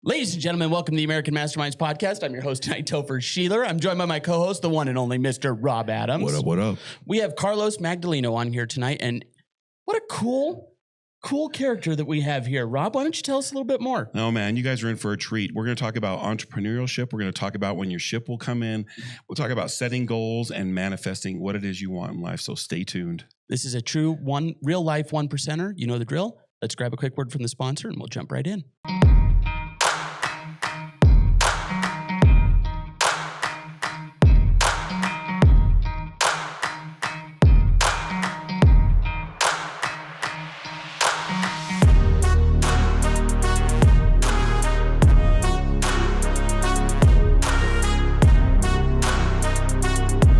Ladies and gentlemen, welcome to the American Masterminds podcast. I'm your host tonight, Topher Sheeler. I'm joined by my co-host, the one and only Mr. Rob Adams. What up, what up? We have Carlos Magdaleno on here tonight, and what a cool character that we have here. Rob, why don't you tell us a little bit more? Oh, man, you guys are in for a treat. We're going to talk about entrepreneurship. We're going to talk about when your ship will come in. We'll talk about setting goals and manifesting what it is you want in life, so stay tuned. This is a true real life 1%er. You know the drill. Let's grab a quick word from the sponsor, and we'll jump right in.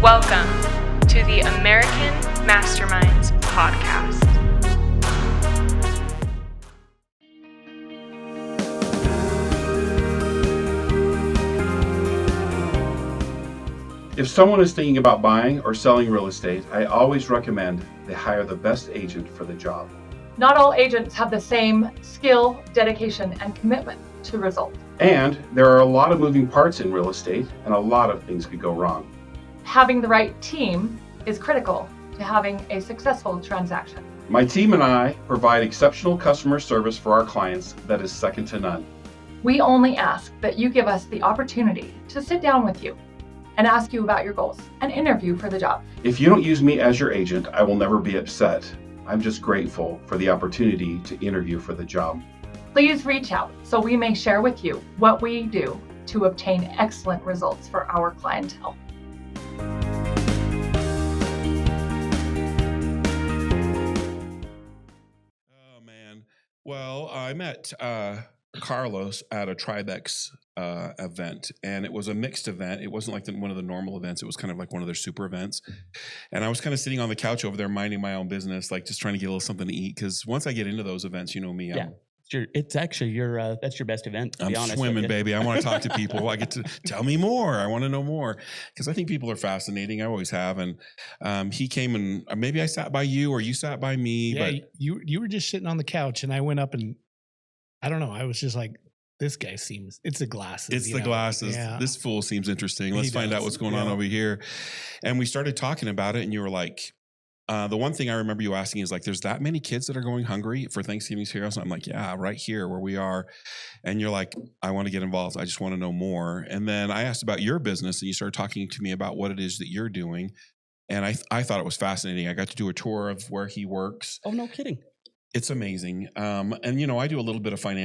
Welcome to the American Masterminds podcast. If someone is thinking about buying or selling real estate, I always recommend they hire the best agent for the job. Not all agents have the same skill, dedication, and commitment to results. And there are a lot of moving parts in real estate, and a lot of things could go wrong. Having the right team is critical to having a successful transaction. My team and I provide exceptional customer service for our clients that is second to none. We only ask that you give us the opportunity to sit down with you and ask you about your goals and interview for the job. If you don't use me as your agent, I will never be upset. I'm just grateful for the opportunity to interview for the job. Please reach out so we may share with you what we do to obtain excellent results for our clientele. Oh, man. Well, I met Carlos at a Tribex event, and it was a mixed event. It wasn't like one of the normal events. It was kind of like one of their super events. And I was kind of sitting on the couch over there minding my own business, like just trying to get a little something to eat. Because once I get into those events, you know me, It's actually that's your best event, to be honest. I'm swimming, baby. I want to talk to people. I get to tell me more. I want to know more because I think people are fascinating. I always have. And he came and maybe I sat by you or you sat by me. Yeah, but you were just sitting on the couch and I went up and I don't know. I was just like, this guy it's the glasses. It's the glasses. Yeah. This fool seems interesting. Let's find out what's going on over here. And we started talking about it and you were like, the one thing I remember you asking is like, there's that many kids that are going hungry for Thanksgiving's Heroes. And I'm like, yeah, right here where we are. And you're like, I want to get involved. I just want to know more. And then I asked about your business and you started talking to me about what it is that you're doing. And I thought it was fascinating. I got to do a tour of where he works. Oh, no kidding. It's amazing. And, you know, I do a little bit of I know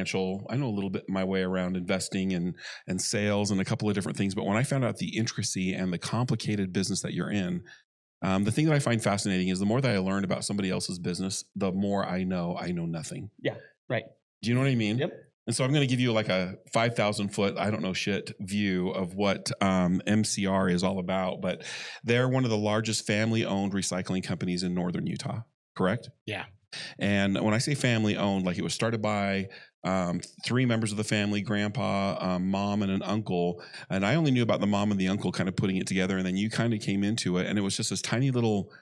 a little bit my way around investing and sales and a couple of different things. But when I found out the intricacy and the complicated business that you're in, the thing that I find fascinating is the more that I learn about somebody else's business, the more I know nothing. Yeah, right. Do you know what I mean? Yep. And so I'm going to give you like a 5,000 foot, I don't know shit view of what MCR is all about. But they're one of the largest family owned recycling companies in northern Utah, correct? Yeah. And when I say family owned, like it was started by 3 members of the family, grandpa, mom, and an uncle. And I only knew about the mom and the uncle kind of putting it together. And then you kind of came into it and it was just this tiny little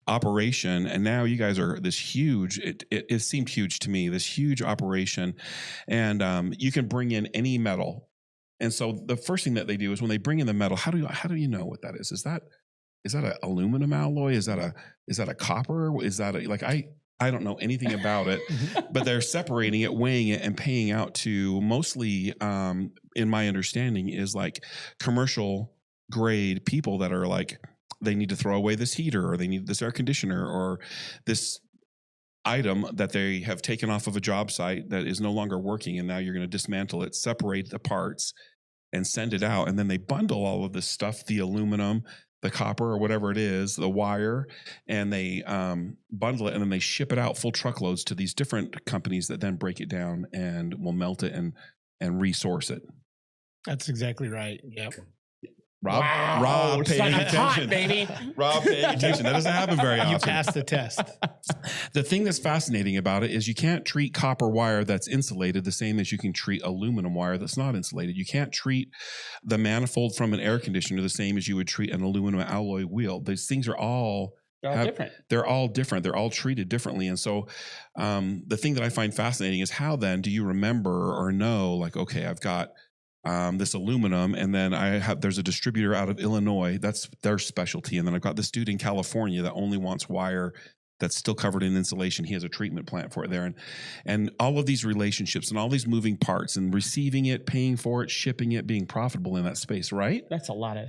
operation. And now you guys are this huge, it seemed huge to me, this huge operation. And you can bring in any metal. And so the first thing that they do is when they bring in the metal, how do you know what that is? Is that an aluminum alloy? Is that a copper? Is that I don't know anything about it, but they're separating it, weighing it, and paying out to mostly, in my understanding, is like commercial grade people that are like, they need to throw away this heater or they need this air conditioner or this item that they have taken off of a job site that is no longer working. And now you're going to dismantle it, separate the parts and send it out. And then they bundle all of this stuff, the aluminum, the copper or whatever it is, the wire, and they bundle it and then they ship it out full truckloads to these different companies that then break it down and will melt it and resource it. That's exactly right. Yep. Rob paying attention. Hot, baby. Rob paying attention. That doesn't happen very often. You passed the test. The thing that's fascinating about it is you can't treat copper wire that's insulated the same as you can treat aluminum wire that's not insulated. You can't treat the manifold from an air conditioner the same as you would treat an aluminum alloy wheel. These things are all They're all different. They're all different. They're all treated differently. And so the thing that I find fascinating is how then do you remember or know, like, okay, I've got this aluminum, and then there's a distributor out of Illinois, that's their specialty. And then I've got this dude in California that only wants wire that's still covered in insulation. He has a treatment plant for it there. And all of these relationships and all these moving parts and receiving it, paying for it, shipping it, being profitable in that space, right? That's a lot of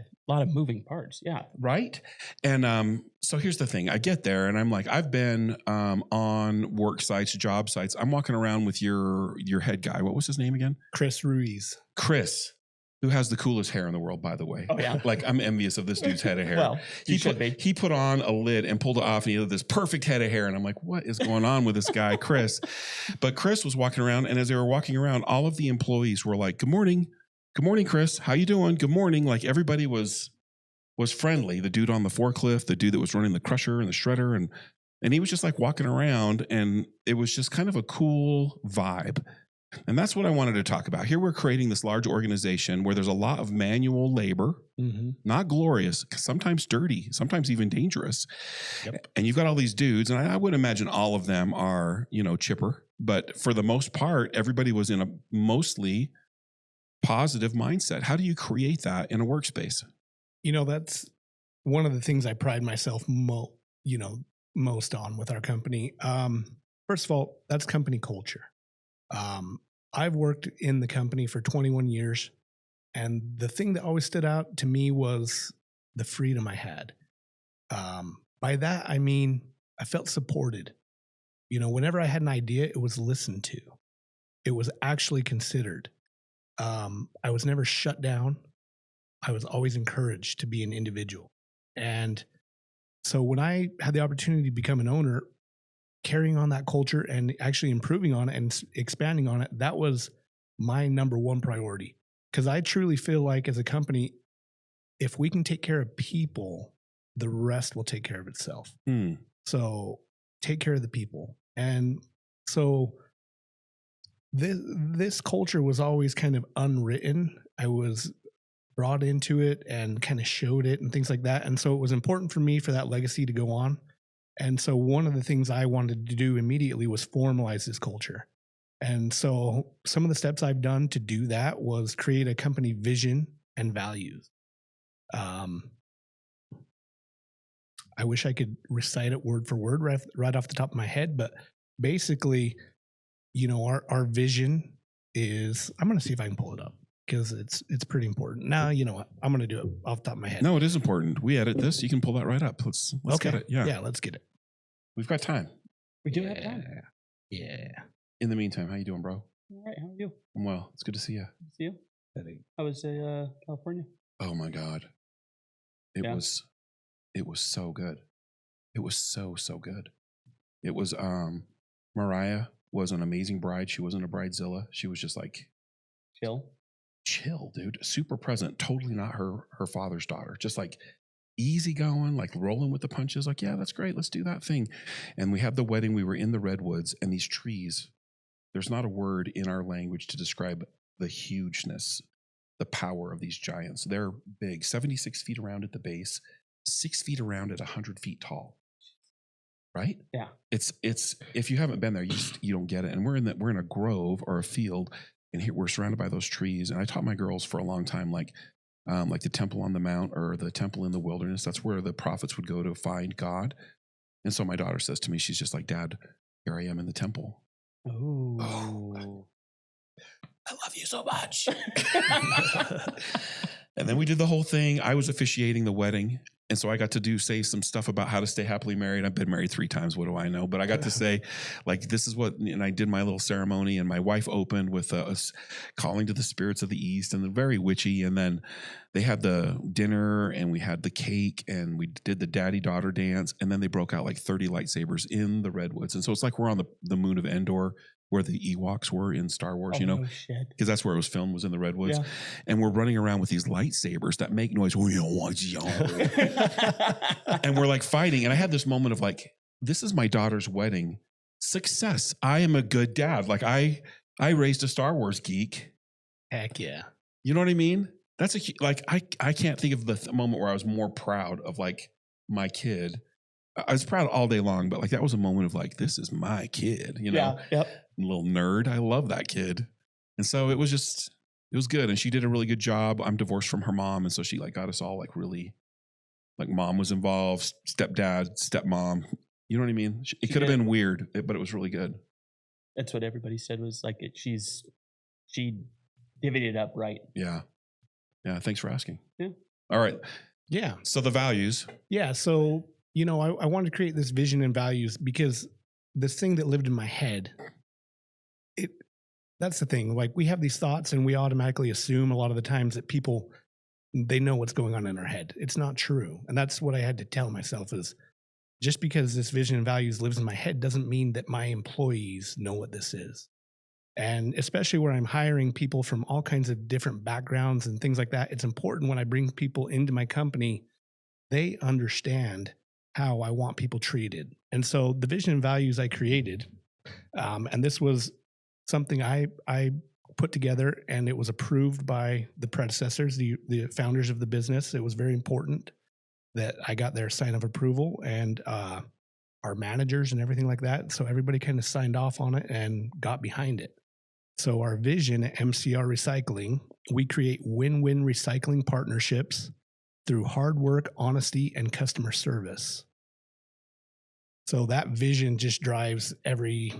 moving parts. Yeah. Right. And so here's the thing. I get there and I'm like, I've been on work sites, job sites. I'm walking around with your head guy. What was his name again? Chris Ruiz. Chris, who has the coolest hair in the world, by the way. Oh, yeah. Like, I'm envious of this dude's head of hair. Well, he put on a lid and pulled it off, and he had this perfect head of hair. And I'm like, what is going on with this guy, Chris? But Chris was walking around, and as they were walking around, all of the employees were like, good morning. Good morning, Chris. How you doing? Good morning. Like, everybody was friendly. The dude on the forklift, the dude that was running the crusher and the shredder, and he was just like walking around, and it was just kind of a cool vibe. And that's what I wanted to talk about. Here we're creating this large organization where there's a lot of manual labor, not glorious, sometimes dirty, sometimes even dangerous. Yep. And you've got all these dudes, and I would imagine all of them are, chipper. But for the most part, everybody was in a mostly positive mindset. How do you create that in a workspace? That's one of the things I pride myself most on with our company. First of all, that's company culture. I've worked in the company for 21 years, and the thing that always stood out to me was the freedom I had. By that, I mean, I felt supported. Whenever I had an idea, it was listened to. It was actually considered. I was never shut down. I was always encouraged to be an individual. And so when I had the opportunity to become an owner, carrying on that culture and actually improving on it and expanding on it, that was my number one priority. Because I truly feel like as a company, if we can take care of people, the rest will take care of itself. So take care of the people. And so this culture was always kind of unwritten. I was brought into it and kind of showed it and things like that. And so it was important for me for that legacy to go on. And so one of the things I wanted to do immediately was formalize this culture. And so some of the steps I've done to do that was create a company vision and values. I wish I could recite it word for word right off the top of my head, but basically, our vision is, I'm going to see if I can pull it up because it's pretty important. Now, you know what? I'm going to do it off the top of my head. No, it is important. We edit this. You can pull that right up. Let's okay. get it. Yeah. Yeah, let's get it. We've got time. We do have time. Yeah. In the meantime, how you doing, bro? All right. How are you? I'm well. It's good to see you. See you. How was California? Oh my God. It was so good. It was so good. It was, Mariah was an amazing bride. She wasn't a bridezilla. She was just like chill, dude. Super present. Totally not her father's daughter. Just like easy going, like rolling with the punches. Like, yeah, that's great. Let's do that thing. And we had the wedding. We were in the redwoods, and these trees, there's not a word in our language to describe the hugeness, the power of these giants. They're big, 76 feet around at the base, 6 feet around at 100 feet tall. Right? Yeah. It's if you haven't been there, you don't get it. And we're in a grove or a field, and here we're surrounded by those trees. And I taught my girls for a long time, like the temple on the mount or the temple in the wilderness. That's where the prophets would go to find God. And so my daughter says to me, she's just like, Dad, here I am in the temple. Oh, I love you so much. And then we did the whole thing. I was officiating the wedding. And so I got to say some stuff about how to stay happily married. I've been married 3 times. What do I know? But I got to say, like, this is what, and I did my little ceremony, and my wife opened with us calling to the spirits of the East, and they're very witchy. And then they had the dinner, and we had the cake, and we did the daddy-daughter dance. And then they broke out like 30 lightsabers in the redwoods. And so it's like we're on the moon of Endor, where the Ewoks were in Star Wars, because that's where it was filmed, was in the redwoods. Yeah. And we're running around with these lightsabers that make noise. And we're like fighting. And I had this moment of like, this is my daughter's wedding. Success. I am a good dad. Like I raised a Star Wars geek. Heck yeah. You know what I mean? That's I can't think of the moment where I was more proud of like my kid I was proud all day long, but like that was a moment of like, this is my kid, you know, Yep. little nerd. I love that kid. And so it was good. And she did a really good job. I'm divorced from her mom. And so she like got us all like really, like mom was involved, stepdad, stepmom. You know what I mean? It could have been weird, but it was really good. That's what everybody said was like she divvied it up right. Yeah. Yeah. Thanks for asking. Yeah. All right. Yeah. So the values. Yeah. So, you know, I wanted to create this vision and values because this thing that lived in my head, that's the thing. Like we have these thoughts and we automatically assume a lot of the times that people, they know what's going on in our head. It's not true. And that's what I had to tell myself is just because this vision and values lives in my head doesn't mean that my employees know what this is. And especially where I'm hiring people from all kinds of different backgrounds and things like that, it's important when I bring people into my company, they understand how I want people treated. And so the vision and values I created, and this was something I put together and it was approved by the predecessors, the founders of the business. It was very important that I got their sign of approval and our managers and everything like that. So everybody kind of signed off on it and got behind it. So our vision at MCR Recycling, we create win-win recycling partnerships through hard work, honesty, and customer service. So that vision just drives every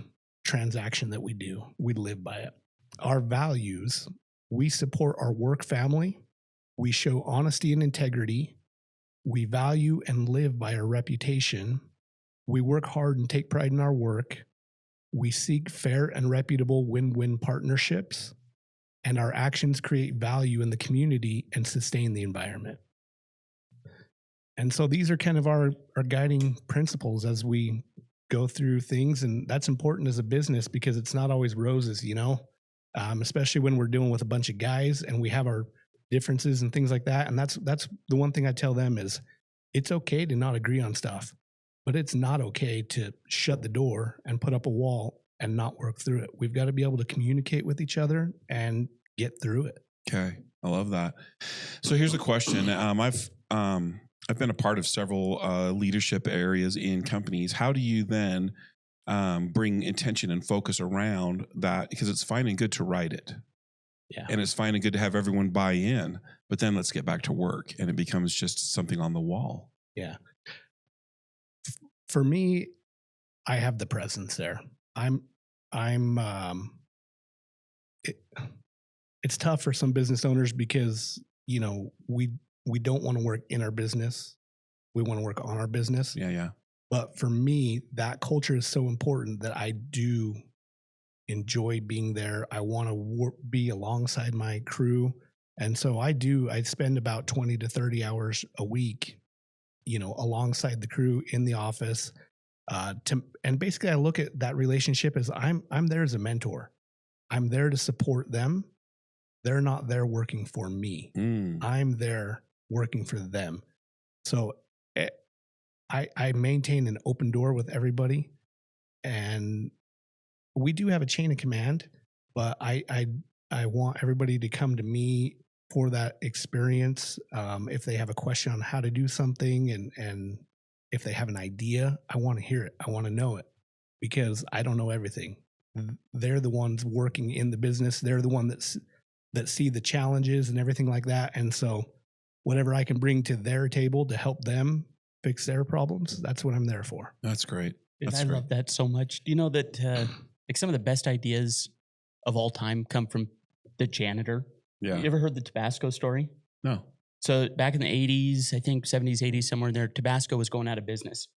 transaction that we do. We live by it. Our values, we support our work family. We show honesty and integrity. We value and live by our reputation. We work hard and take pride in our work. We seek fair and reputable win-win partnerships. And our actions create value in the community and sustain the environment. And so these are kind of our guiding principles as we go through things. And that's important as a business because it's not always roses, you know, especially when we're dealing with a bunch of guys and we have our differences and things like that. And that's the one thing I tell them is it's okay to not agree on stuff, but it's not okay to shut the door and put up a wall and not work through it. We've got to be able to communicate with each other and get through it. Okay. I love that. So here's a question. I've been a part of several leadership areas in companies. How do you then bring intention and focus around that? Because it's fine and good to write it. Yeah. And it's fine and good to have everyone buy in, but then let's get back to work and it becomes just something on the wall. Yeah. For me, I have the presence there. It's tough for some business owners because, you know, we don't want to work in our business. We want to work on our business. Yeah. But for me, that culture is so important that I do enjoy being there. I want to be alongside my crew. And so I spend about 20 to 30 hours a week, you know, alongside the crew in the office. And basically I look at that relationship as I'm there as a mentor. I'm there to support them. They're not there working for me. I'm there working for them. So I maintain an open door with everybody, and we do have a chain of command, but I want everybody to come to me for that experience. If they have a question on how to do something and if they have an idea, I want to hear it. I want to know it because I don't know everything. They're the ones working in the business. They're the one that see the challenges and everything like that. And so whatever I can bring to their table to help them fix their problems, that's what I'm there for. That's great. I love that so much. Do you know that like some of the best ideas of all time come from the janitor? Yeah. You ever heard the Tabasco story? No. So back in the 80s, I think 70s, 80s, somewhere in there, Tabasco was going out of business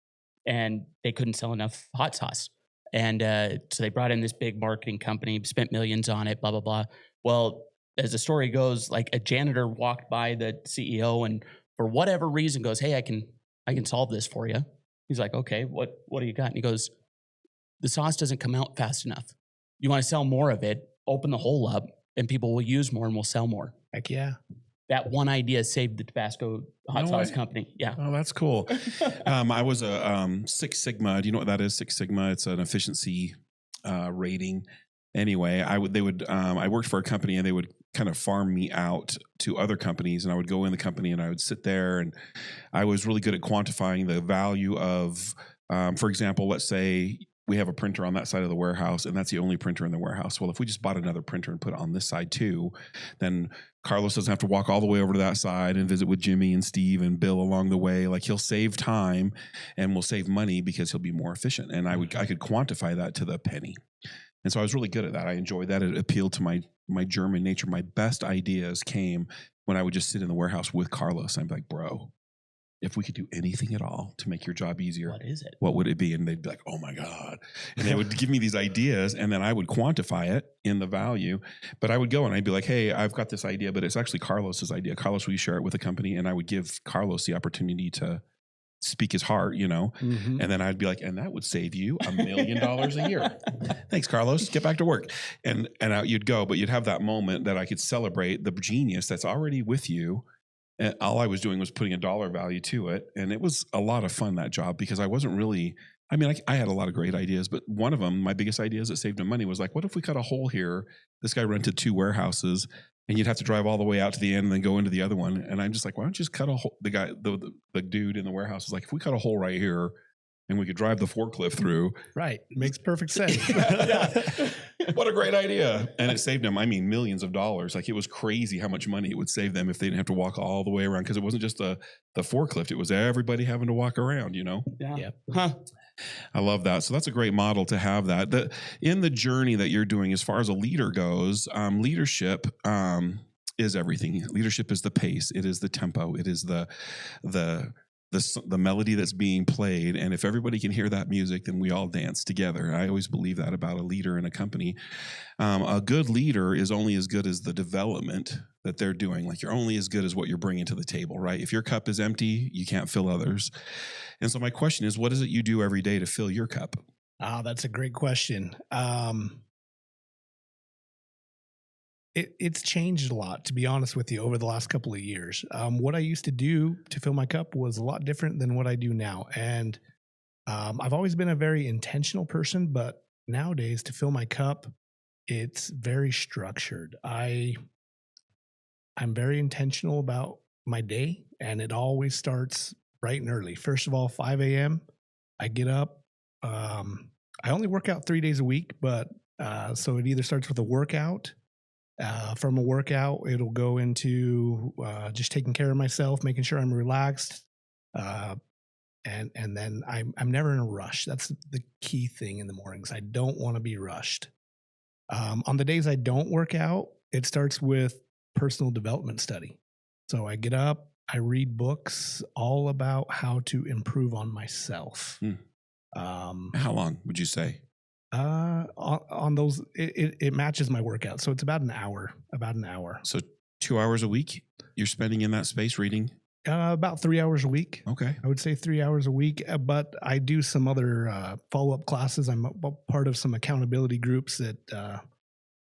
and they couldn't sell enough hot sauce. And so they brought in this big marketing company, spent millions on it, blah, blah, blah. Well, as the story goes, like a janitor walked by the CEO and for whatever reason goes, hey, I can solve this for you. He's like, okay, what do you got? And he goes, the sauce doesn't come out fast enough. You want to sell more of it, open the hole up and people will use more and will sell more. Heck yeah. That one idea saved the Tabasco hot sauce company. Yeah. Oh, that's cool. I was a Six Sigma. Do you know what that is? Six Sigma. It's an efficiency rating. Anyway, I worked for a company and they would kind of farm me out to other companies, and I would go in the company and I would sit there, and I was really good at quantifying the value of, for example, let's say we have a printer on that side of the warehouse and that's the only printer in the warehouse. Well, if we just bought another printer and put it on this side too, then Carlos doesn't have to walk all the way over to that side and visit with Jimmy and Steve and Bill along the way. Like, he'll save time and we'll save money because he'll be more efficient. And I could quantify that to the penny. And so I was really good at that. I enjoyed that. It appealed to my German nature. My best ideas came when I would just sit in the warehouse with Carlos. I'm like, bro, if we could do anything at all to make your job easier, What is it? what would it be? And they'd be like, oh my God. And they would give me these ideas, and then I would quantify it in the value. But I would go and I'd be like, hey, I've got this idea, but it's actually Carlos's idea. Carlos, will you share it with the company? And I would give Carlos the opportunity to speak his heart, Mm-hmm. and then I'd be like, and that would save you $1 million a year. Thanks, Carlos. Get back to work. And out you'd go, but you'd have that moment that I could celebrate the genius that's already with you. And all I was doing was putting a dollar value to it. And it was a lot of fun, that job, because I wasn't really, I had a lot of great ideas, but one of them, my biggest ideas that saved him money was like, what if we cut a hole here? This guy rented 2 warehouses, and you'd have to drive all the way out to the end and then go into the other one. And I'm just like, why don't you just cut a hole? The dude in the warehouse was like, if we cut a hole right here and we could drive the forklift through. Right. Makes perfect sense. What a great idea. And it saved them, millions of dollars. Like, it was crazy how much money it would save them if they didn't have to walk all the way around. Because it wasn't just the forklift. It was everybody having to walk around, Yeah. Yep. Huh. I love that. So that's a great model to have that. In the journey that you're doing, as far as a leader goes, leadership is everything. Leadership is the pace. It is the tempo. It is the melody that's being played. And if everybody can hear that music, then we all dance together. I always believe that about a leader in a company. A good leader is only as good as the development that they're doing. Like, you're only as good as what you're bringing to the table, right? If your cup is empty, you can't fill others. And so my question is, what is it you do every day to fill your cup? That's a great question. It's changed a lot, to be honest with you, over the last couple of years. What I used to do to fill my cup was a lot different than what I do now. And I've always been a very intentional person, but nowadays, to fill my cup, it's very structured. I'm very intentional about my day, and it always starts bright and early. First of all, 5 a.m., I get up. I only work out 3 days a week, but so it either starts with a workout. From a workout, it'll go into just taking care of myself, making sure I'm relaxed, and then I'm never in a rush. That's the key thing in the mornings. I don't want to be rushed. On the days I don't work out, it starts with personal development study. So I get up, I read books all about how to improve on myself. How long would you say? On those, it matches my workout. So it's about an hour. So 2 hours a week you're spending in that space reading? About 3 hours a week. Okay. I would say 3 hours a week, but I do some other follow-up classes. I'm a part of some accountability groups that,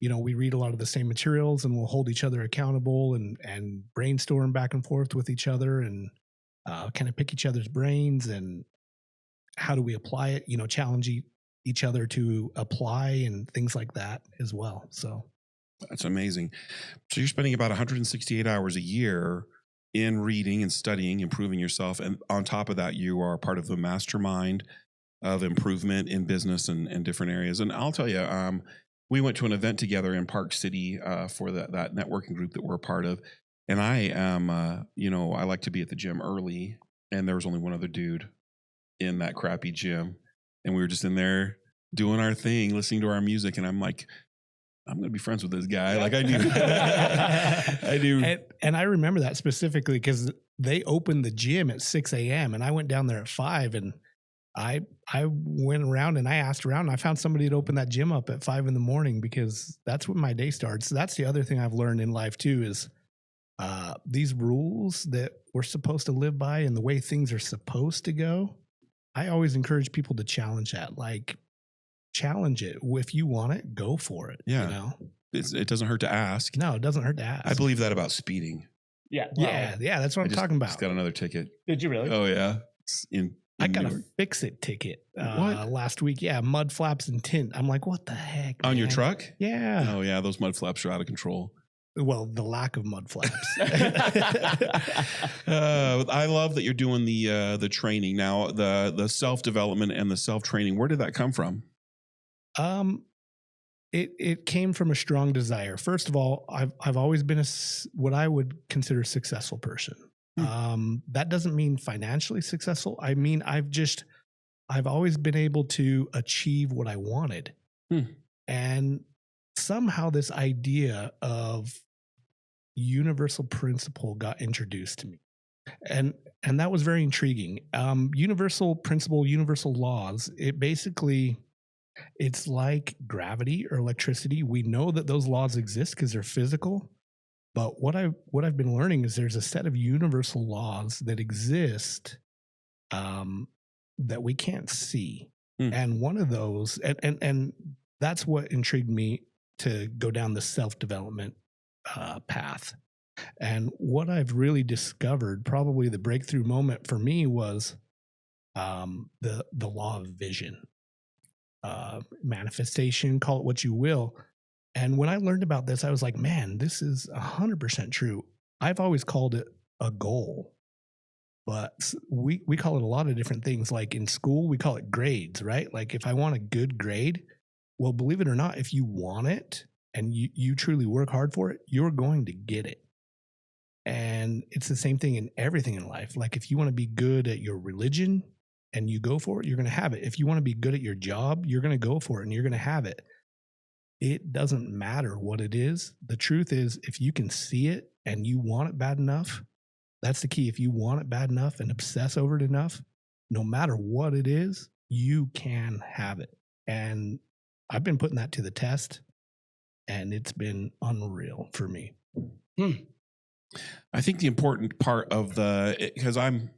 we read a lot of the same materials, and we'll hold each other accountable and brainstorm back and forth with each other, and kind of pick each other's brains and how do we apply it, challenge each other to apply and things like that as well. So that's amazing. So you're spending about 168 hours a year in reading and studying, improving yourself. And on top of that, you are part of the mastermind of improvement in business and different areas. And I'll tell you, we went to an event together in Park City for that networking group that we're a part of. And I am, I like to be at the gym early, and there was only one other dude in that crappy gym. And we were just in there doing our thing, listening to our music. And I'm like, I'm going to be friends with this guy. Like, I do. I do. And I remember that specifically because they opened the gym at 6 a.m. and I went down there at 5, and I went around and I asked around, and I found somebody that opened that gym up at 5 a.m. because that's when my day starts. That's the other thing I've learned in life too, is these rules that we're supposed to live by and the way things are supposed to go. I always encourage people to challenge that. Like, challenge it. If you want it, go for it. Yeah. It doesn't hurt to ask. No, it doesn't hurt to ask. I believe that about speeding. Yeah. Yeah. That's what I'm talking about. Just got another ticket. Did you really? Oh yeah. I got a fix-it ticket last week. Yeah, mud flaps and tint. I'm like, what the heck? On man? your truck? Yeah. Oh yeah, those mud flaps are out of control. Well, the lack of mud flaps. I love that you're doing the training now, the self-development and the self-training. Where did that come from? It came from a strong desire. First of all, I've always been what I would consider a successful person. That doesn't mean financially successful. I mean, I've always been able to achieve what I wanted. And somehow this idea of universal principle got introduced to me. And that was very intriguing. Universal principle, universal laws, it's like gravity or electricity. We know that those laws exist because they're physical. But what I've been learning is there's a set of universal laws that exist that we can't see. And one of those, and that's what intrigued me to go down the self-development path. And what I've really discovered, probably the breakthrough moment for me, was the law of vision, manifestation, call it what you will. And when I learned about this, I was like, man, this is 100% true. I've always called it a goal, but we call it a lot of different things. Like in school, we call it grades, right? Like if I want a good grade, well, believe it or not, if you want it and you truly work hard for it, you're going to get it. And it's the same thing in everything in life. Like if you want to be good at your religion and you go for it, you're going to have it. If you want to be good at your job, you're going to go for it and you're going to have it. It doesn't matter what it is. The truth is, if you can see it and you want it bad enough, that's the key. If you want it bad enough and obsess over it enough, no matter what it is, you can have it. And I've been putting that to the test, and it's been unreal for me. I think the important part of because I'm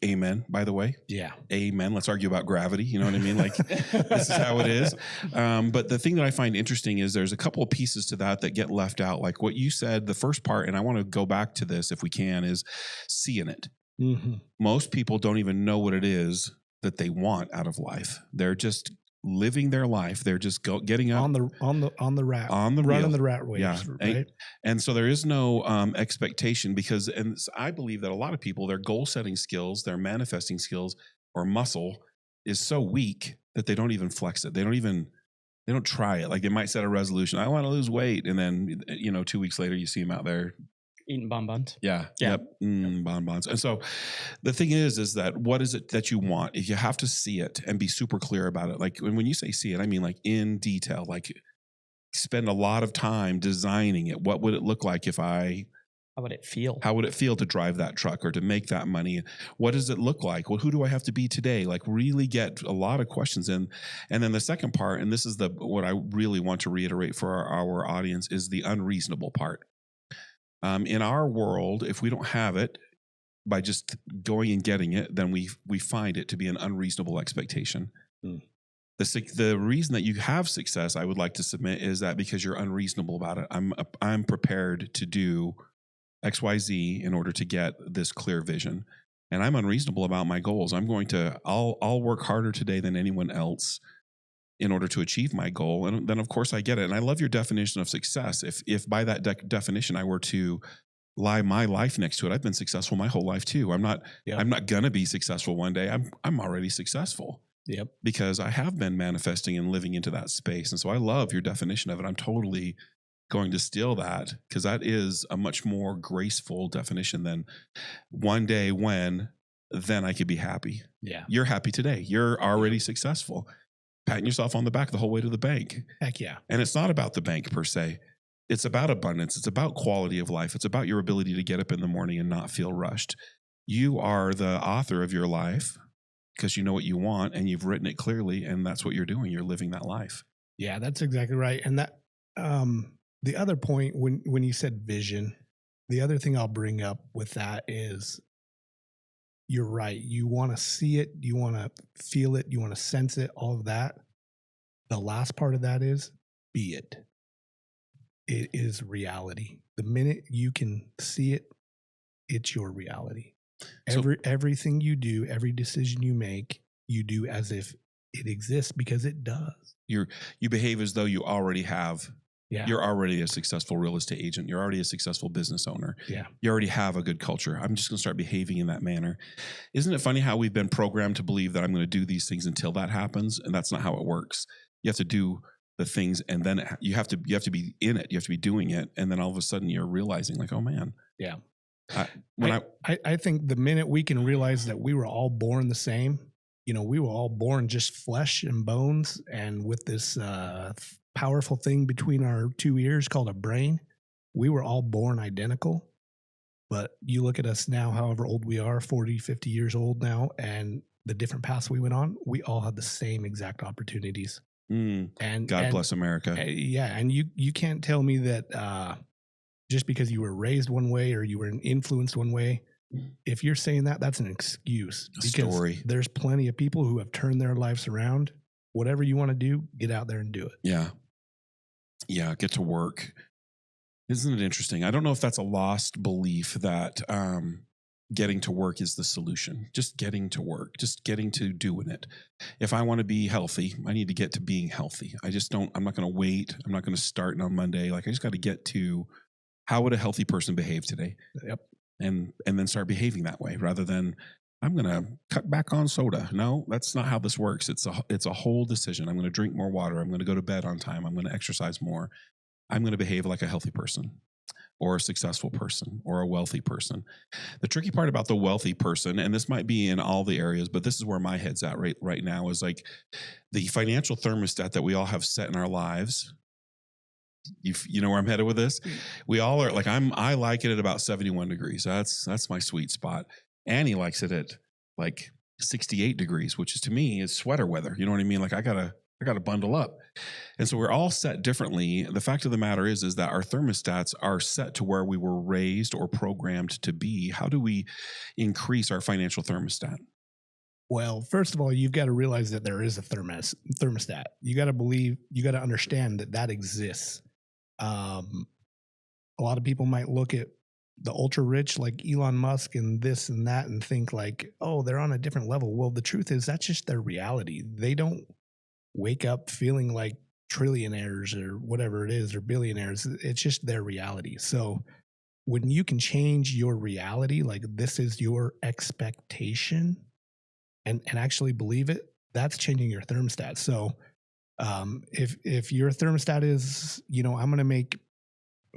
amen, by the way. Yeah. Amen. Let's argue about gravity. You know what I mean? Like this is how it is. But the thing that I find interesting is there's a couple of pieces to that get left out. Like what you said, the first part, and I want to go back to this if we can, is seeing it. Most people don't even know what it is that they want out of life. They're just living their life. They're just getting up on the running the rat race. Yeah. Right? And so there is no expectation and I believe that a lot of people, their goal setting skills, their manifesting skills or muscle is so weak that they don't even flex it. They don't try it. Like they might set a resolution. I want to lose weight. And then, 2 weeks later you see them out there eating bonbons. Yeah. Yep. Bonbons. And so the thing is that what is it that you want? If you have to see it and be super clear about it, like when you say see it, I mean like in detail, like spend a lot of time designing it. What would it look like how would it feel? How would it feel to drive that truck or to make that money? What does it look like? Well, who do I have to be today? Like really get a lot of questions in. And then the second part, and this is what I really want to reiterate for our audience, is the unreasonable part. In our world, if we don't have it by just going and getting it, then we find it to be an unreasonable expectation. The reason that you have success, I would like to submit, is that because you're unreasonable about it. I'm prepared to do XYZ in order to get this clear vision, and I'm unreasonable about my goals. I'll work harder today than anyone else in order to achieve my goal. And then of course I get it. And I love your definition of success. If by that definition, I were to lie my life next to it, I've been successful my whole life too. I'm not going to be successful one day. I'm already successful. Yep. Because I have been manifesting and living into that space. And so I love your definition of it. I'm totally going to steal that because that is a much more graceful definition than one day then I could be happy. Yeah. You're happy today. You're already successful. Patting yourself on the back the whole way to the bank. Heck yeah. And it's not about the bank per se. It's about abundance. It's about quality of life. It's about your ability to get up in the morning and not feel rushed. You are the author of your life because you know what you want and you've written it clearly, and that's what you're doing. You're living that life. Yeah, that's exactly right. And that the other point when you said vision, the other thing I'll bring up with that is you're right. You want to see it. You want to feel it. You want to sense it, all of that. The last part of that is be it. It is reality. The minute you can see it, it's your reality. Everything you do, every decision you make, you do as if it exists because it does. You behave as though you already have Yeah. You're already a successful real estate agent. You're already a successful business owner. Yeah. You already have a good culture. I'm just going to start behaving in that manner. Isn't it funny how we've been programmed to believe that I'm going to do these things until that happens? And that's not how it works. You have to do the things, and then you have to be in it. You have to be doing it. And then all of a sudden you're realizing like, oh man. Yeah. I think the minute we can realize that we were all born the same, we were all born just flesh and bones, and with this powerful thing between our two ears called a brain, we were all born identical. But you look at us now, however old we are, 40, 50 years old now, and the different paths we went on, we all had the same exact opportunities. And God bless America. Yeah. And you can't tell me that just because you were raised one way or you were influenced one way, if you're saying that, that's an excuse. Because there's plenty of people who have turned their lives around. Whatever you want to do, get out there and do it. Yeah. Yeah. Get to work. Isn't it interesting? I don't know if that's a lost belief that getting to work is the solution. Just getting to work, just getting to doing it. If I want to be healthy, I need to get to being healthy. I'm not going to wait. I'm not going to start on Monday. Like I just got to get to how would a healthy person behave today? Yep. And then start behaving that way rather than I'm going to cut back on soda. No, that's not how this works. It's a whole decision. I'm going to drink more water. I'm going to go to bed on time. I'm going to exercise more. I'm going to behave like a healthy person or a successful person or a wealthy person. The tricky part about the wealthy person, and this might be in all the areas, but this is where my head's at right now, is like the financial thermostat that we all have set in our lives. You know where I'm headed with this? We all are like, I like it at about 71 degrees. That's my sweet spot. Annie likes it at like 68 degrees, which is to me is sweater weather. You know what I mean? Like I gotta bundle up. And so we're all set differently. The fact of the matter is that our thermostats are set to where we were raised or programmed to be. How do we increase our financial thermostat? Well, first of all, you've got to realize that there is a thermostat. You got to understand that exists. A lot of people might look at the ultra rich like Elon Musk and this and that and think like, oh, they're on a different level. Well, the truth is that's just their reality. They don't wake up feeling like trillionaires or whatever it is, or billionaires. It's just their reality. So when you can change your reality, like this is your expectation and actually believe it, that's changing your thermostat. So if your thermostat is, I'm going to make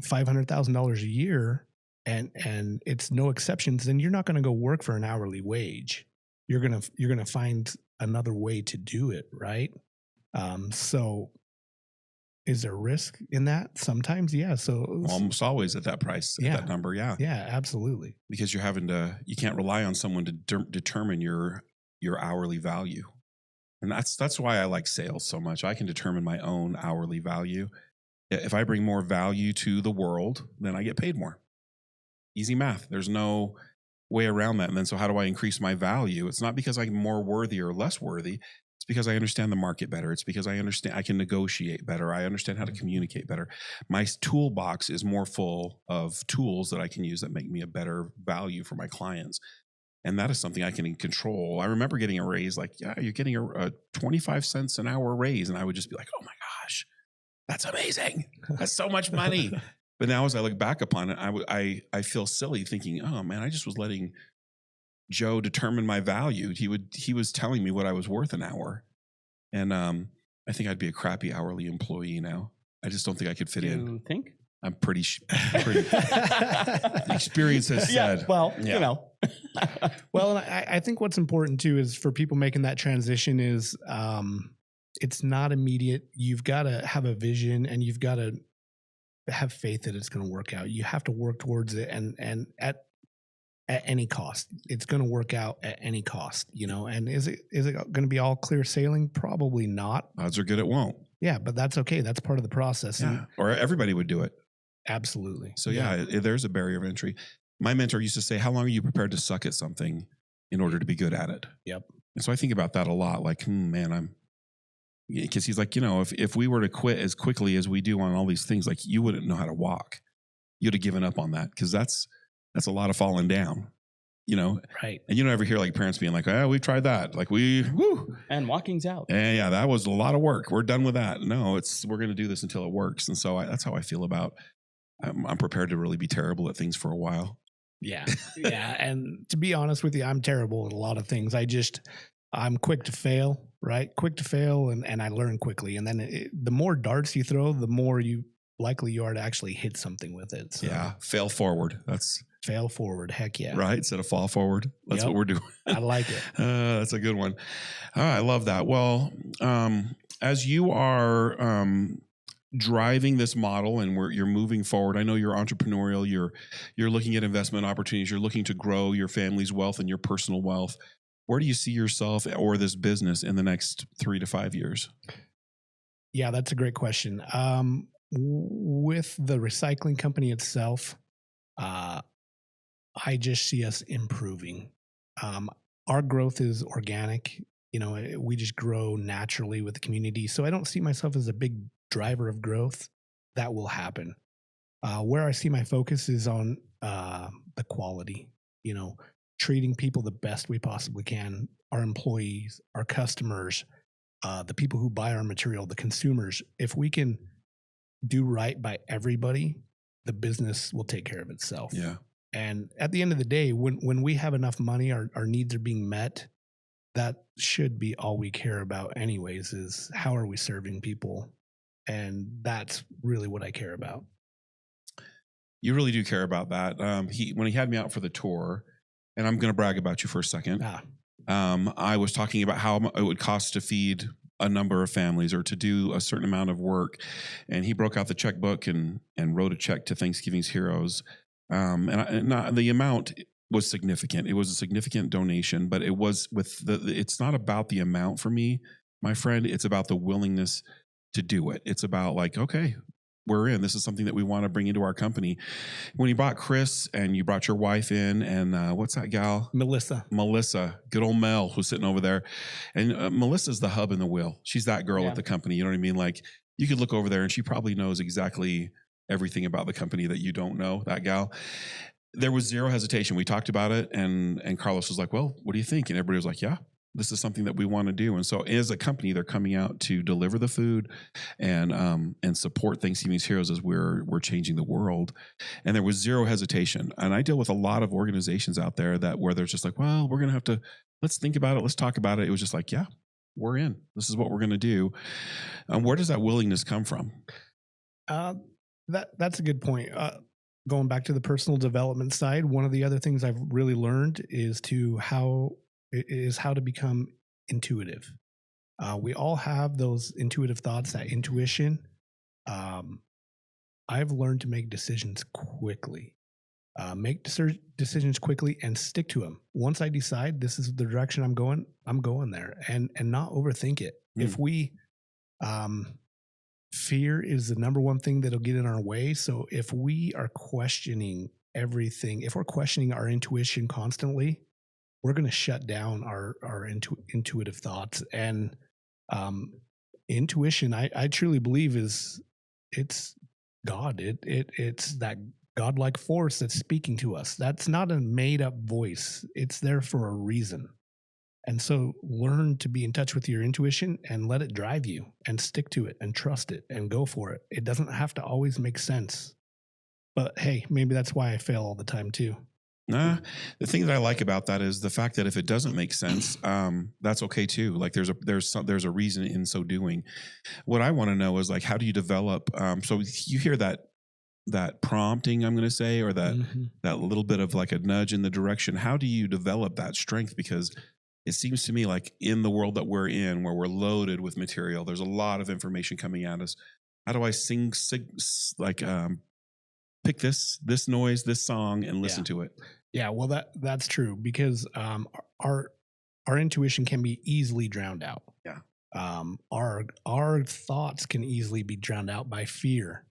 $500,000 a year and it's no exceptions, then you're not going to go work for an hourly wage. You're going to find another way to do it. Right. So is there risk in that? Sometimes. Yeah. So almost always at that price, at that number. Yeah. Yeah, absolutely. Because you can't rely on someone to determine your hourly value. And that's why I like sales so much. I can determine my own hourly value. If I bring more value to the world, then I get paid more. Easy math. There's no way around that. And then so how do I increase my value? It's not because I'm more worthy or less worthy. It's because I understand the market better. It's because I understand I can negotiate better. I understand how to communicate better. My toolbox is more full of tools that I can use that make me a better value for my clients. And that is something I can control. I remember getting a raise, like, yeah, you're getting a 25 cents an hour raise. And I would just be like, oh my gosh, that's amazing. That's so much money. But now as I look back upon it, I feel silly thinking, oh man, I just was letting Joe determine my value. He was telling me what I was worth an hour. And I think I'd be a crappy hourly employee now. I just don't think I could fit in. You think? I'm pretty the experience has said. Yeah, well, yeah. Well, and I think what's important too is for people making that transition is it's not immediate. You've got to have a vision and you've got to have faith that it's going to work out. You have to work towards it and at any cost. It's going to work out at any cost, and is it going to be all clear sailing? Probably not. Odds are good it won't. Yeah, but that's okay. That's part of the process. Yeah. Or everybody would do it. Absolutely. So there's a barrier of entry. My mentor used to say, how long are you prepared to suck at something in order to be good at it? Yep. And so I think about that a lot. Like, because he's like, if we were to quit as quickly as we do on all these things, like you wouldn't know how to walk. You'd have given up on that because that's a lot of falling down. Right. And you don't ever hear like parents being like, oh, we've tried that. Like woo. And walking's out. And yeah, that was a lot of work. We're done with that. No, we're going to do this until it works. And so that's how I feel about, I'm prepared to really be terrible at things for a while. Yeah. Yeah. And to be honest with you, I'm terrible at a lot of things. I'm quick to fail, right? Quick to fail. And I learn quickly. And then the more darts you throw, the more likely you are to actually hit something with it. So Yeah. Fail forward. That's fail forward. Heck yeah. right. Instead of fall forward. That's what we're doing. I like it. That's a good one. I love that. Well, as you are, driving this model and you're moving forward. I know you're entrepreneurial. You're looking at investment opportunities. You're looking to grow your family's wealth and your personal wealth. Where do you see yourself or this business in the next 3 to 5 years? Yeah, that's a great question. With the recycling company itself, I just see us improving. Our growth is organic. We just grow naturally with the community. So I don't see myself as a big driver of growth. That will happen. Where I see my focus is on the quality, treating people the best we possibly can, our employees, our customers, the people who buy our material, the consumers. If we can do right by everybody, the business will take care of itself. Yeah. And at the end of the day, when we have enough money, our needs are being met, that should be all we care about anyways, is how are we serving people? And that's really what I care about. You really do care about that. When he had me out for the tour, and I'm going to brag about you for a second. I was talking about how it would cost to feed a number of families or to do a certain amount of work. And he broke out the checkbook and wrote a check to Thanksgiving's Heroes. The amount was significant. It was a significant donation, but it was it's not about the amount for me, my friend. It's about the willingness to do it. It's about like, okay, we're in. This is something that we want to bring into our company. When you brought Chris and you brought your wife in, and what's that gal? Melissa, good old Mel, who's sitting over there. And Melissa's the hub and the wheel. She's that girl at the company. You know what I mean? Like you could look over there and she probably knows exactly everything about the company that you don't know, that gal. There was zero hesitation. We talked about it and Carlos was like, well, what do you think? And everybody was like, yeah, this is something that we want to do. And so as a company, they're coming out to deliver the food and support Thanksgiving's Heroes as we're changing the world. And there was zero hesitation. And I deal with a lot of organizations out there where there's just like, well, we're going to have to, let's think about it. Let's talk about it. It was just like, yeah, we're in. This is what we're going to do. Where does that willingness come from? That's a good point. Going back to the personal development side, one of the other things I've really learned is how to become intuitive. We all have those intuitive thoughts, that intuition. I've learned to make decisions quickly. Decisions quickly and stick to them. Once I decide this is the direction I'm going there, and not overthink it. If we fear is the number one thing that'll get in our way. So if we are questioning everything, if we're questioning our intuition constantly, we're going to shut down our intuitive thoughts. And intuition, I truly believe it's God. It's that godlike force that's speaking to us. That's not a made up voice. It's there for a reason. And so learn to be in touch with your intuition and let it drive you and stick to it and trust it and go for it. It doesn't have to always make sense. But hey, maybe that's why I fail all the time too. The thing that I like about that is the fact that if it doesn't make sense, that's okay too. Like there's a reason in so doing. What I want to know is like, how do you develop? So you hear that prompting, I'm going to say, or that little bit of like a nudge in the direction. How do you develop that strength? Because it seems to me like in the world that we're in, where we're loaded with material, there's a lot of information coming at us. How do I pick this noise, this song, and listen to it? Yeah, well, that's true, because our intuition can be easily drowned out. Yeah. Our thoughts can easily be drowned out by fear.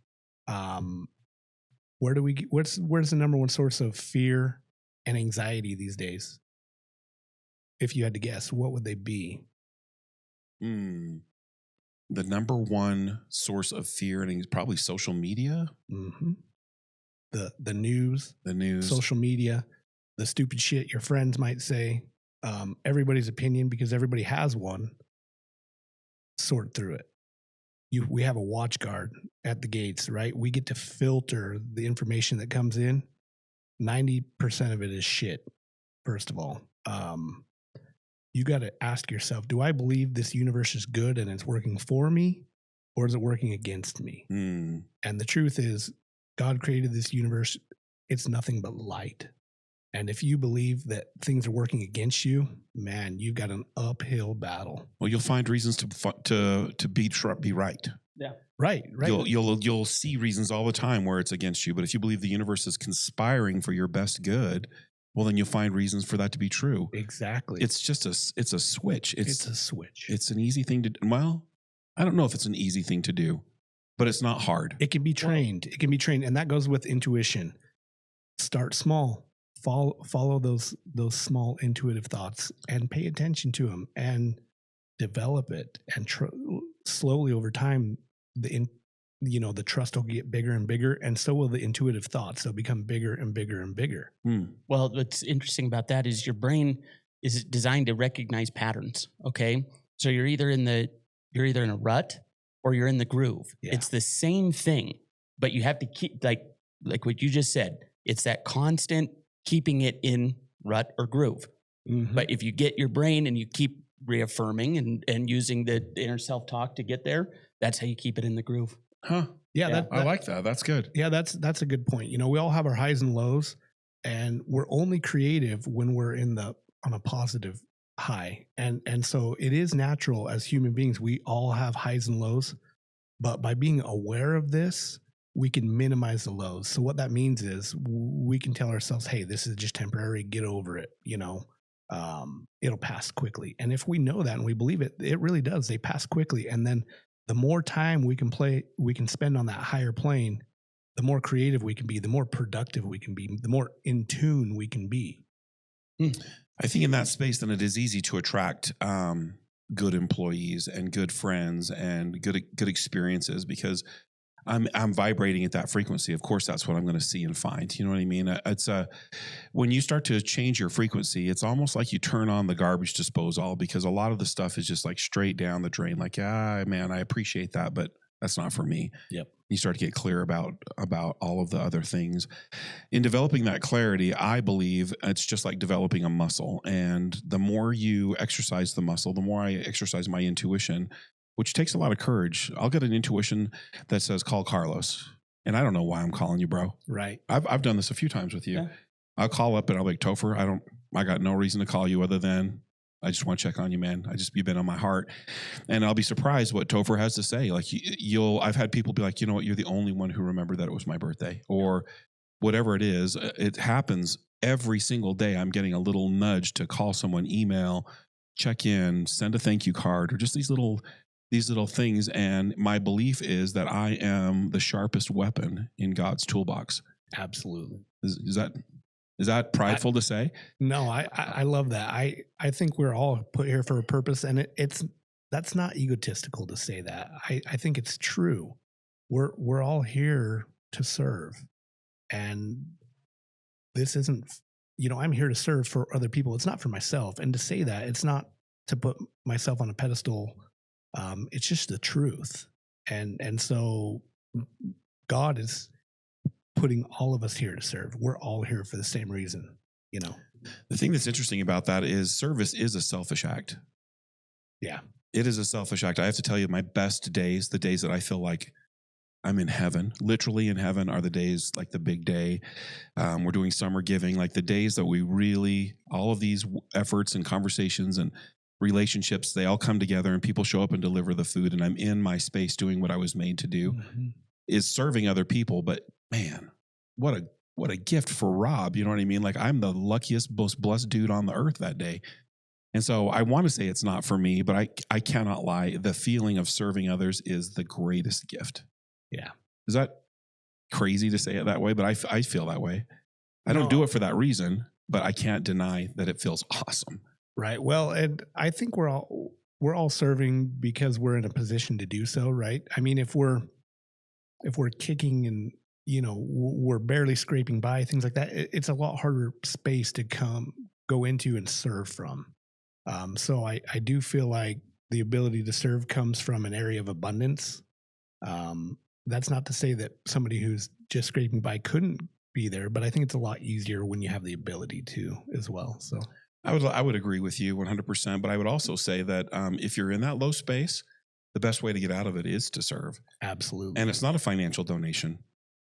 Where's the number one source of fear and anxiety these days? If you had to guess, what would they be? The number one source of fear, and probably social media. Mm-hmm. The news, social media. the stupid shit your friends might say, everybody's opinion, because everybody has one. Sort through it. We have a watch guard at the gates, right? We get to filter the information that comes in. 90% of it is shit. First of all, you got to ask yourself, do I believe this universe is good and it's working for me, or is it working against me? And the truth is, God created this universe. It's nothing but light. And if you believe that things are working against you, man, you've got an uphill battle. Well, you'll find reasons to be right. Yeah. Right. You'll see reasons all the time where it's against you. But if you believe the universe is conspiring for your best good, well, then you'll find reasons for that to be true. Exactly. It's just a switch. It's a switch. It's an easy thing to. Well, I don't know if it's an easy thing to do, but it's not hard. It can be trained. It can be trained, and that goes with intuition. Start small. Follow those small intuitive thoughts and pay attention to them and develop it. And slowly over time, the trust will get bigger and bigger, and so will the intuitive thoughts. They'll become bigger and bigger and bigger. Well, what's interesting about that is your brain is designed to recognize patterns. Okay, so you're either in a rut or you're in the groove. Yeah. It's the same thing, but you have to keep like what you just said. It's that constant keeping it in rut or groove. Mm-hmm. But if you get your brain and you keep reaffirming and using the inner self-talk to get there, that's how you keep it in the groove. Huh? Yeah, I like that. That's good. Yeah, that's a good point. We all have our highs and lows, and we're only creative when we're on a positive high. And so it is natural as human beings, we all have highs and lows, but by being aware of this, we can minimize the lows. So what that means is we can tell ourselves, hey, this is just temporary, get over it. It'll pass quickly. And if we know that and we believe it, it really does. They pass quickly. And then the more time we can spend on that higher plane, the more creative we can be, the more productive we can be, the more in tune we can be. I think in that space, then it is easy to attract good employees and good friends and good experiences, because I'm vibrating at that frequency. Of course, that's what I'm going to see and find. You know what I mean? It's when you start to change your frequency, it's almost like you turn on the garbage disposal, because a lot of the stuff is just like straight down the drain. Like, man, I appreciate that, but that's not for me. Yep. You start to get clear about all of the other things. In developing that clarity, I believe it's just like developing a muscle. And the more you exercise the muscle, the more I exercise my intuition, which takes a lot of courage. I'll get an intuition that says, call Carlos. And I don't know why I'm calling you, bro. Right. I've done this a few times with you. Yeah. I'll call up and I'll be like, Topher, I got no reason to call you other than I just want to check on you, man. You've been on my heart. And I'll be surprised what Topher has to say. Like I've had people be like, you know what, you're the only one who remembered that it was my birthday, or whatever it is. It happens every single day. I'm getting a little nudge to call someone, email, check in, send a thank you card, or just these little things. And my belief is that I am the sharpest weapon in God's toolbox. Absolutely. Is that prideful to say? No, I love that. I think we're all put here for a purpose, and that's not egotistical to say that. I think it's true. We're all here to serve. And this isn't, I'm here to serve for other people. It's not for myself. And to say that, it's not to put myself on a pedestal. It's just the truth. And so God is putting all of us here to serve. We're all here for the same reason, The thing that's interesting about that is service is a selfish act. Yeah. It is a selfish act. I have to tell you, my best days, the days that I feel like I'm in heaven, literally in heaven, are the days like the big day. We're doing summer giving, like the days that we really, all of these efforts and conversations and relationships, they all come together and people show up and deliver the food, and I'm in my space doing what I was made to do, is serving other people. But man, what a gift for Rob. You know what I mean? Like, I'm the luckiest, most blessed dude on the earth that day. And so I want to say it's not for me, but I cannot lie. The feeling of serving others is the greatest gift. Yeah. Is that crazy to say it that way? But I feel that way. I don't do it for that reason, but I can't deny that it feels awesome. Right. Well, and I think we're all serving because we're in a position to do so, right? I mean, if we're kicking we're barely scraping by, things like that. It's a lot harder space to go into and serve from. So I do feel like the ability to serve comes from an area of abundance. That's not to say that somebody who's just scraping by couldn't be there, but I think it's a lot easier when you have the ability to as well. So I would agree with you 100%, but I would also say that if you're in that low space, the best way to get out of it is to serve. Absolutely. And it's not a financial donation.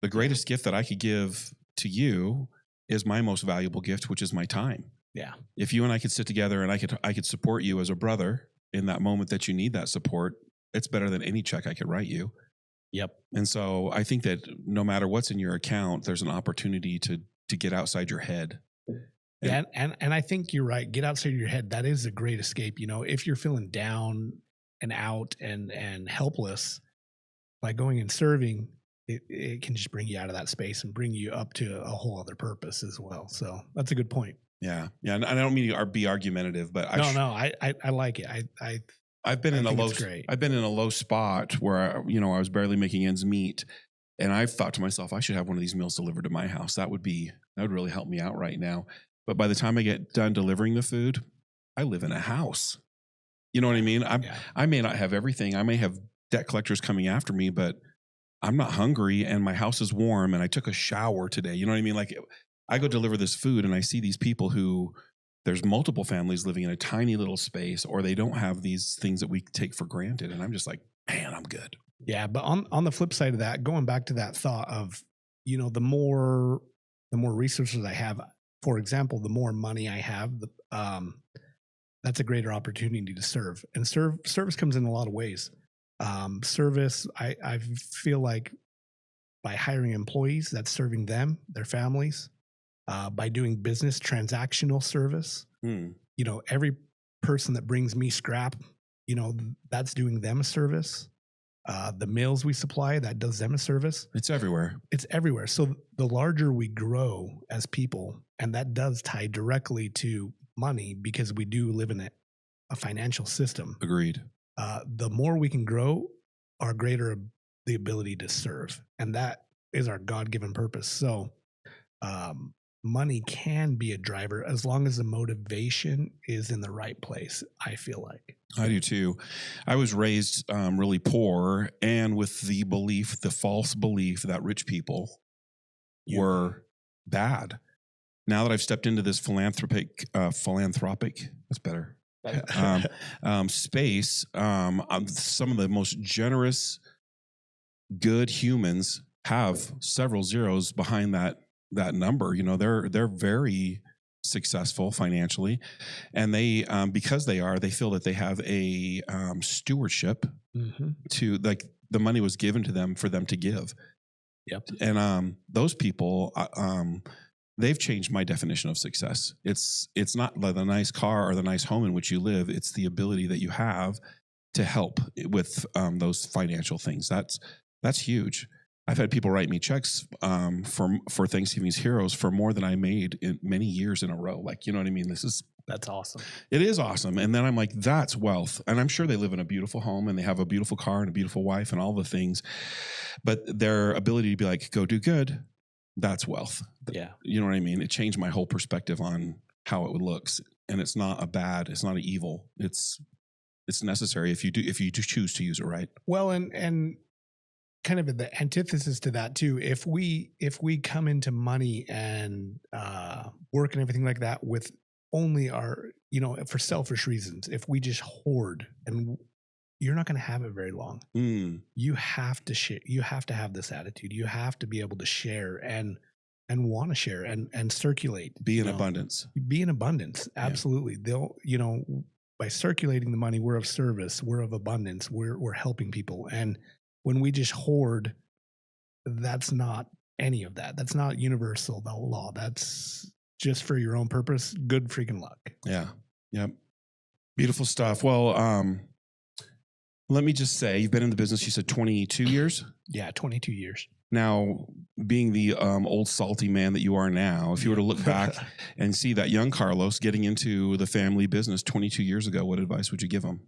The greatest gift that I could give to you is my most valuable gift, which is my time. Yeah. If you and I could sit together and I could support you as a brother in that moment that you need that support, it's better than any check I could write you. Yep. And so I think that no matter what's in your account, there's an opportunity to get outside your head. Yeah, and I think you're right. Get outside your head. That is a great escape. If you're feeling down and out and helpless, by going and serving, it can just bring you out of that space and bring you up to a whole other purpose as well. So that's a good point. Yeah. And I don't mean to be argumentative, but I like it. I've been in a low spot where I was barely making ends meet, and I've thought to myself, I should have one of these meals delivered to my house. That would really help me out right now. But by the time I get done delivering the food, I live in a house. You know what I mean? I may not have everything. I may have debt collectors coming after me, but I'm not hungry and my house is warm and I took a shower today. You know what I mean? Like, I go deliver this food and I see these people who there's multiple families living in a tiny little space, or they don't have these things that we take for granted. And I'm just like, man, I'm good. Yeah. But on the flip side of that, going back to that thought of, the more resources I have, for example, the more money I have, that's a greater opportunity to serve. And service comes in a lot of ways. Service, I feel like by hiring employees, that's serving them, their families. By doing business, transactional service. Every person that brings me scrap, that's doing them a service. The meals we supply, that does them a service. It's everywhere. So the larger we grow as people, and that does tie directly to money because we do live in a financial system. Agreed. The more we can grow, our greater the ability to serve. And that is our God-given purpose. So money can be a driver as long as the motivation is in the right place, I feel like. I do too. I was raised really poor and with the false belief that rich people were bad. Now that I've stepped into this philanthropic, that's better, space, some of the most generous, good humans have several zeros behind that number. They're very successful financially, and they they feel that they have a stewardship to, like, the money was given to them for them to give. Yep. And those people, they've changed my definition of success. It's not the nice car or the nice home in which you live. It's the ability that you have to help with those financial things. That's huge. I've had people write me checks for Thanksgiving's Heroes for more than I made in many years in a row. Like, you know what I mean? That's awesome. It is awesome. And then I'm like, that's wealth. And I'm sure they live in a beautiful home and they have a beautiful car and a beautiful wife and all the things. But their ability to be like, go do good, that's wealth. Yeah. You know what I mean? It changed my whole perspective on how it looks. And it's not it's not an evil. It's necessary if you choose to use it right. Well, and kind of the antithesis to that too. If we come into money and work and everything like that with only our, for selfish reasons, if we just hoard, and you're not going to have it very long. You have to share. You have to have this attitude. You have to be able to share and want to share and circulate. Be in abundance. Be in abundance. Absolutely. Yeah. They'll, by circulating the money, we're of service. We're of abundance. We're helping people. And when we just hoard, that's not any of that. That's not universal law. That's just for your own purpose. Good freaking luck. Yeah. Yep. Beautiful stuff. Well, let me just say, you've been in the business, you said 22 years? Yeah, 22 years. Now, being the old salty man that you are now, if you were to look back and see that young Carlos getting into the family business 22 years ago, what advice would you give him?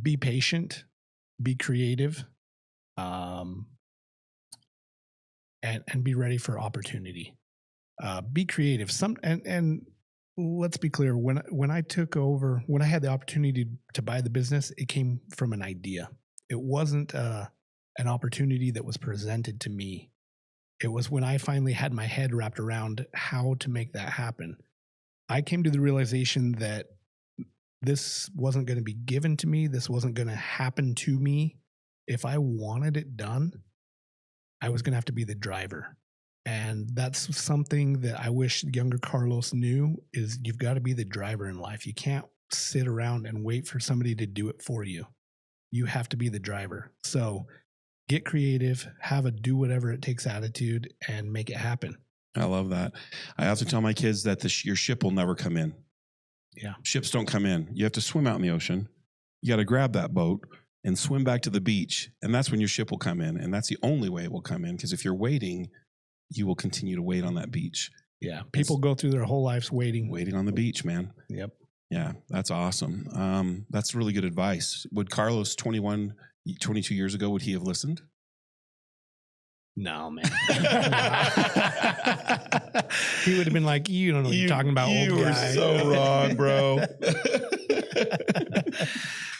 Be patient, be creative, and be ready for opportunity. Be creative. And let's be clear. When I took over, when I had the opportunity to buy the business, it came from an idea. It wasn't an opportunity that was presented to me. It was when I finally had my head wrapped around how to make that happen. I came to the realization that this wasn't going to be given to me. This wasn't going to happen to me. If I wanted it done, I was going to have to be the driver. And that's something that I wish younger Carlos knew, is you've got to be the driver in life. You can't sit around and wait for somebody to do it for you. You have to be the driver. So get creative, have a do whatever it takes attitude, and make it happen. I love that. I also tell my kids that your ship will never come in. Yeah. Ships don't come in. You have to swim out in the ocean. You got to grab that boat and swim back to the beach. And that's when your ship will come in. And that's the only way it will come in. Because if you're waiting, you will continue to wait on that beach. Yeah. People go through their whole lives waiting on the beach, man. Yep. Yeah. That's awesome. That's really good advice. Would Carlos 22 years ago, would he have listened? No, man. He would have been like, you don't know what you're talking about, old guy. You were so wrong, bro.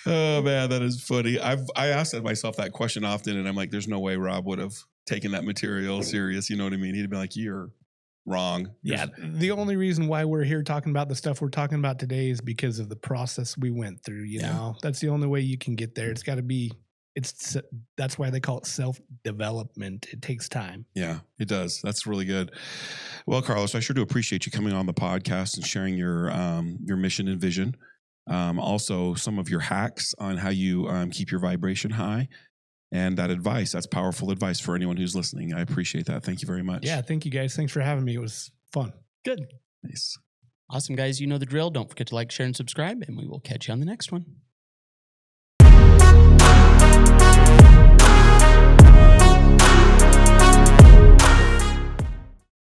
Oh, man, that is funny. I asked myself that question often, and I'm like, there's no way Rob would have taken that material serious. You know what I mean? He'd be like, you're wrong. Yeah. The only reason why we're here talking about the stuff we're talking about today is because of the process we went through. You know, that's the only way you can get there. It's got to be. That's why they call it self-development. It takes time. Yeah, it does. That's really good. Well, Carlos, I sure do appreciate you coming on the podcast and sharing your mission and vision. Also, some of your hacks on how you keep your vibration high, and that advice. That's powerful advice for anyone who's listening. I appreciate that. Thank you very much. Yeah, thank you guys. Thanks for having me. It was fun. Good. Nice. Awesome, guys. You know the drill. Don't forget to like, share, and subscribe, and we will catch you on the next one.